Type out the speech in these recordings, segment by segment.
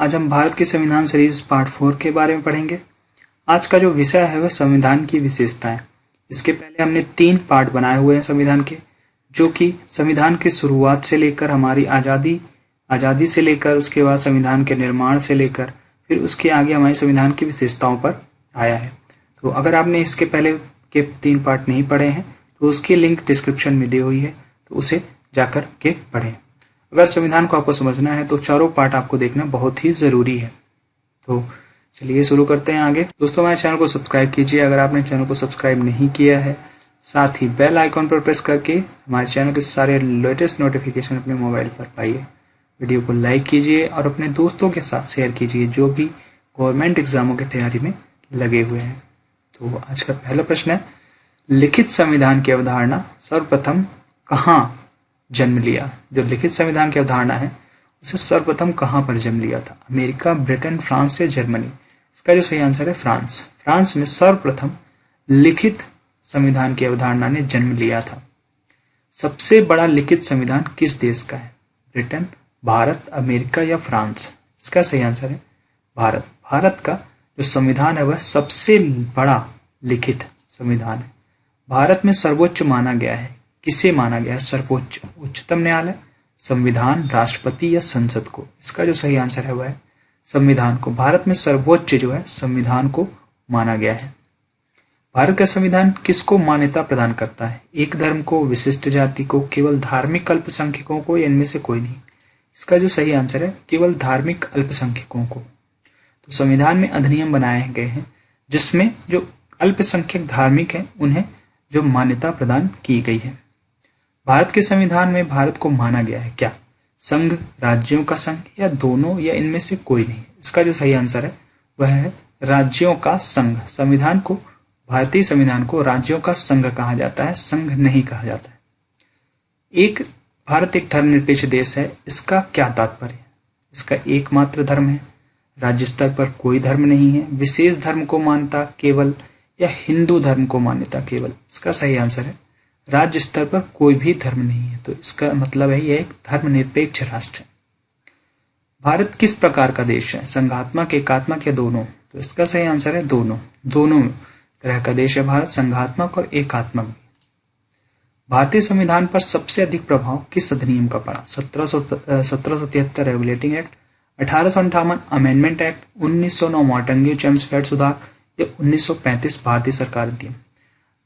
आज हम भारत के संविधान सीरीज पार्ट 4 के बारे में पढ़ेंगे। आज का जो विषय है वह संविधान की विशेषताएं। इसके पहले हमने 3 पार्ट बनाए हुए हैं संविधान के, जो कि संविधान की शुरुआत से लेकर हमारी आज़ादी से लेकर उसके बाद संविधान के निर्माण से लेकर फिर उसके आगे हमारे संविधान की विशेषताओं पर आया है। तो अगर आपने इसके पहले के 3 पार्ट नहीं पढ़े हैं तो उसकी लिंक डिस्क्रिप्शन में दी हुई है, तो उसे जाकर के पढ़ें। अगर संविधान को आपको समझना है तो चारों पार्ट आपको देखना बहुत ही ज़रूरी है। तो चलिए शुरू करते हैं आगे। दोस्तों, हमारे चैनल को सब्सक्राइब कीजिए अगर आपने चैनल को सब्सक्राइब नहीं किया है। साथ ही बेल आइकॉन पर प्रेस करके हमारे चैनल के सारे लेटेस्ट नोटिफिकेशन अपने मोबाइल पर पाइए। वीडियो को लाइक कीजिए और अपने दोस्तों के साथ शेयर कीजिए जो भी गवर्नमेंट एग्जामों की तैयारी में लगे हुए हैं। तो आज का पहला प्रश्न है, लिखित संविधान की अवधारणा सर्वप्रथम कहाँ जन्म लिया? जो लिखित संविधान की अवधारणा है उसे सर्वप्रथम कहाँ पर जन्म लिया था? अमेरिका, ब्रिटेन, फ्रांस या जर्मनी? इसका जो सही आंसर है फ्रांस। फ्रांस में सर्वप्रथम लिखित संविधान की अवधारणा ने जन्म लिया था। सबसे बड़ा लिखित संविधान किस देश का है? ब्रिटेन, भारत, अमेरिका या फ्रांस? इसका सही आंसर है भारत। भारत का जो संविधान है वह सबसे बड़ा लिखित संविधान है। भारत में सर्वोच्च माना गया है। किसे माना गया है सर्वोच्च? उच्चतम न्यायालय, संविधान, राष्ट्रपति या संसद को? इसका जो सही आंसर है वह है संविधान को। भारत में सर्वोच्च जो है संविधान को माना गया है। भारत का संविधान किसको मान्यता प्रदान करता है? एक धर्म को, विशिष्ट जाति को, केवल धार्मिक अल्पसंख्यकों को या इनमें से कोई नहीं? इसका जो सही आंसर है केवल धार्मिक अल्पसंख्यकों को। तो संविधान में अधिनियम बनाए गए हैं जिसमें जो अल्पसंख्यक धार्मिक हैं उन्हें जो मान्यता प्रदान की गई है। भारत के संविधान में भारत को माना गया है क्या? संघ, राज्यों का संघ या दोनों या इनमें से कोई नहीं? इसका जो सही आंसर है वह है राज्यों का संघ। संविधान को, भारतीय संविधान को राज्यों का संघ कहा जाता है, संघ नहीं कहा जाता है। भारत एक धर्मनिरपेक्ष देश है, इसका क्या तात्पर्य है? इसका एकमात्र धर्म है, राज्य स्तर पर कोई धर्म नहीं है, विशेष धर्म को मान्यता केवल या हिंदू धर्म को मान्यता केवल? इसका सही आंसर है राज्य स्तर पर कोई भी धर्म नहीं है। तो इसका मतलब है यह एक धर्मनिरपेक्ष राष्ट्र है। भारत किस प्रकार का देश है? संघात्मक, एकात्मक या दोनों? तो इसका सही आंसर है दोनों। दोनों तरह का देश है भारत, संघात्मक और एकात्मक भी। भारतीय संविधान पर सबसे अधिक प्रभाव किस अधिनियम का पड़ा? 1773 regulating act, 1858 amendment act, 1909 Morton Chelmsford सुधार या 1935 भारतीय सरकार अधिनियम?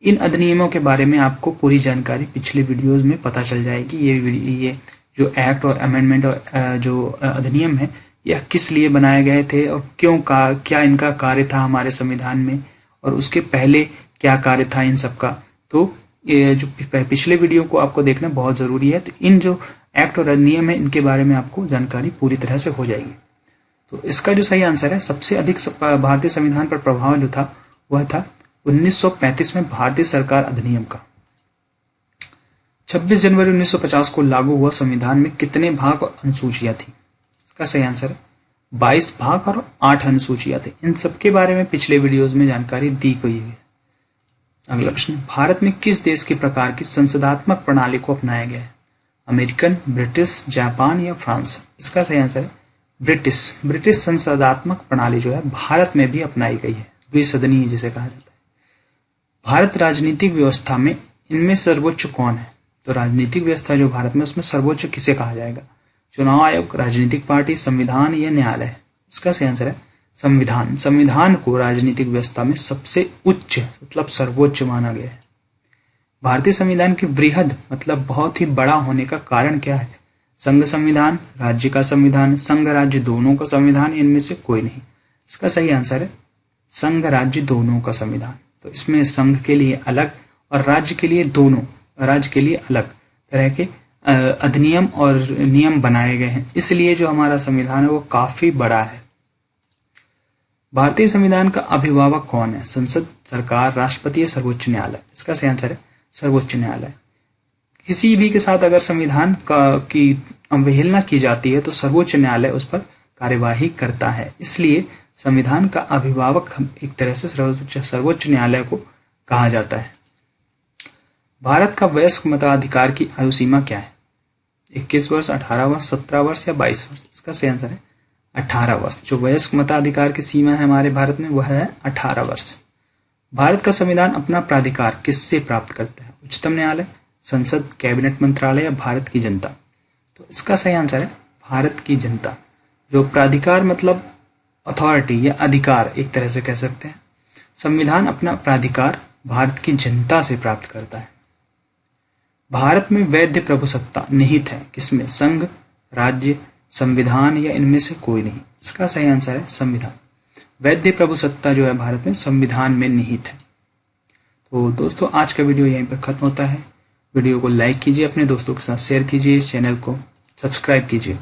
इन अधिनियमों के बारे में आपको पूरी जानकारी पिछले वीडियोस में पता चल जाएगी। ये जो एक्ट और अमेंडमेंट और जो अधिनियम है यह किस लिए बनाए गए थे और क्या इनका कार्य था हमारे संविधान में, और उसके पहले क्या कार्य था इन सब का। तो ये जो पिछले वीडियो को आपको देखना बहुत ज़रूरी है। तो इन जो एक्ट और अधिनियम है इनके बारे में आपको जानकारी पूरी तरह से हो जाएगी। तो इसका जो सही आंसर है, सबसे अधिक भारतीय संविधान पर प्रभाव जो था वह था 1935 में भारतीय सरकार अधिनियम का। 26 जनवरी 1950 को लागू हुआ संविधान में कितने भाग और अनुसूचियां थी? इसका सही आंसर है 22 भाग और 8 अनुसूचियां थी। इन सब के बारे में पिछले वीडियोस में जानकारी दी गई है। अगला प्रश्न, भारत में किस देश के प्रकार की संसदात्मक प्रणाली को अपनाया गया है? अमेरिकन, ब्रिटिश, जापान या फ्रांस? इसका सही आंसर है ब्रिटिश। ब्रिटिश संसदात्मक प्रणाली जो है भारत में भी अपनाई गई है, द्विसदनीय जिसे कहा जाता है। भारत राजनीतिक व्यवस्था में इनमें सर्वोच्च कौन है? तो राजनीतिक व्यवस्था जो भारत में उसमें सर्वोच्च किसे कहा जाएगा? चुनाव आयोग, राजनीतिक पार्टी, संविधान या न्यायालय? इसका सही आंसर है संविधान। संविधान को राजनीतिक व्यवस्था में सबसे उच्च मतलब सर्वोच्च माना गया है। भारतीय संविधान के वृहद मतलब बहुत ही बड़ा होने का कारण क्या है? संघ संविधान, राज्य का संविधान, संघ राज्य दोनों का संविधान, इनमें से कोई नहीं? इसका सही आंसर है संघ राज्य दोनों का संविधान। तो इसमें संघ के लिए अलग और राज्य के लिए दोनों, राज्य के लिए अलग तरह के अधिनियम और नियम बनाए गए हैं, इसलिए जो हमारा संविधान है वो काफी बड़ा है। भारतीय संविधान का अभिभावक कौन है? संसद, सरकार, राष्ट्रपति या सर्वोच्च न्यायालय? इसका सही आंसर है सर्वोच्च न्यायालय। किसी भी के साथ अगर संविधान की अवहेलना की जाती है तो सर्वोच्च न्यायालय उस पर कार्यवाही करता है, इसलिए संविधान का अभिभावक एक तरह से सर्वोच्च न्यायालय को कहा जाता है। भारत का वयस्क मताधिकार की आयु सीमा क्या है? 21 वर्ष, 18 वर्ष, 17 वर्ष या 22 वर्ष? इसका सही आंसर है 18 वर्ष। जो वयस्क मताधिकार की सीमा है हमारे भारत में वह है 18 वर्ष। भारत का संविधान अपना प्राधिकार किससे प्राप्त करता है? उच्चतम न्यायालय, संसद, कैबिनेट मंत्रालय या भारत की जनता? तो इसका सही आंसर है भारत की जनता। जो प्राधिकार मतलब अथॉरिटी या अधिकार एक तरह से कह सकते हैं। संविधान अपना प्राधिकार भारत की जनता से प्राप्त करता है। भारत में वैध प्रभुसत्ता निहित है किसमें? संघ, राज्य, संविधान या इनमें से कोई नहीं? इसका सही आंसर है संविधान। वैध प्रभुसत्ता जो है भारत में संविधान में निहित है। तो दोस्तों आज का वीडियो यहीं पर खत्म होता है। वीडियो को लाइक कीजिए, अपने दोस्तों के साथ शेयर कीजिए, चैनल को सब्सक्राइब कीजिए।